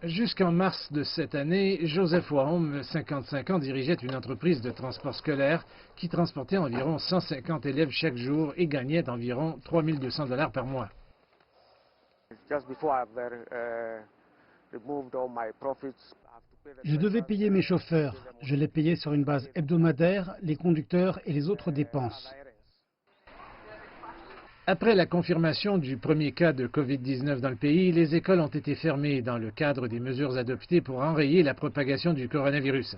Jusqu'en mars de cette année, Joseph Waum, 55 ans, dirigeait une entreprise de transport scolaire qui transportait environ 150 élèves chaque jour et gagnait environ 3 200 $ par mois. Je devais payer mes chauffeurs. Je les payais sur une base hebdomadaire, les conducteurs et les autres dépenses. Après la confirmation du premier cas de Covid-19 dans le pays, les écoles ont été fermées dans le cadre des mesures adoptées pour enrayer la propagation du coronavirus.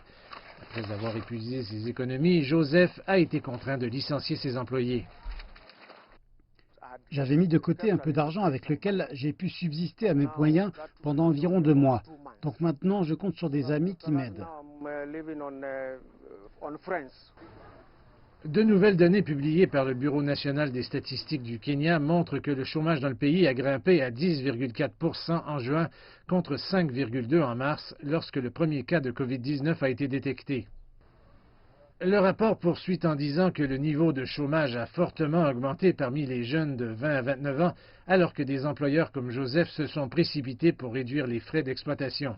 Après avoir épuisé ses économies, Joseph a été contraint de licencier ses employés. J'avais mis de côté un peu d'argent avec lequel j'ai pu subsister à mes moyens pendant environ 2 mois. Donc maintenant, je compte sur des amis qui m'aident. De nouvelles données publiées par le Bureau national des statistiques du Kenya montrent que le chômage dans le pays a grimpé à 10,4% en juin contre 5,2% en mars lorsque le premier cas de Covid-19 a été détecté. Le rapport poursuit en disant que le niveau de chômage a fortement augmenté parmi les jeunes de 20 à 29 ans alors que des employeurs comme Joseph se sont précipités pour réduire les frais d'exploitation.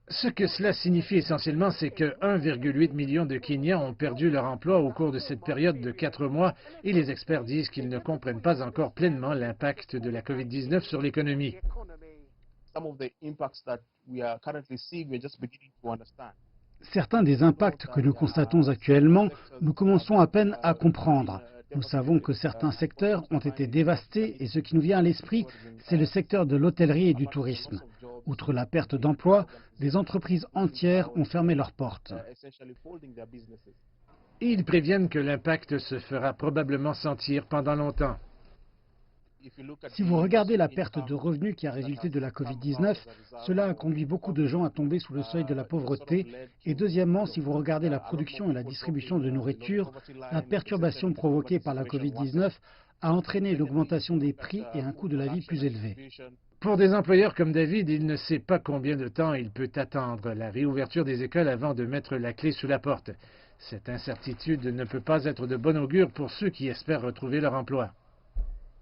Ce que cela signifie essentiellement, c'est que 1,8 million de Kenyans ont perdu leur emploi au cours de cette période de 4 mois et les experts disent qu'ils ne comprennent pas encore pleinement l'impact de la COVID-19 sur l'économie. Certains des impacts que nous constatons actuellement, nous commençons à peine à comprendre. Nous savons que certains secteurs ont été dévastés et ce qui nous vient à l'esprit, c'est le secteur de l'hôtellerie et du tourisme. Outre la perte d'emplois, des entreprises entières ont fermé leurs portes. Ils préviennent que l'impact se fera probablement sentir pendant longtemps. Si vous regardez la perte de revenus qui a résulté de la Covid-19, cela a conduit beaucoup de gens à tomber sous le seuil de la pauvreté. Et deuxièmement, si vous regardez la production et la distribution de nourriture, la perturbation provoquée par la Covid-19 a entraîné l'augmentation des prix et un coût de la vie plus élevé. Pour des employeurs comme David, il ne sait pas combien de temps il peut attendre la réouverture des écoles avant de mettre la clé sous la porte. Cette incertitude ne peut pas être de bon augure pour ceux qui espèrent retrouver leur emploi.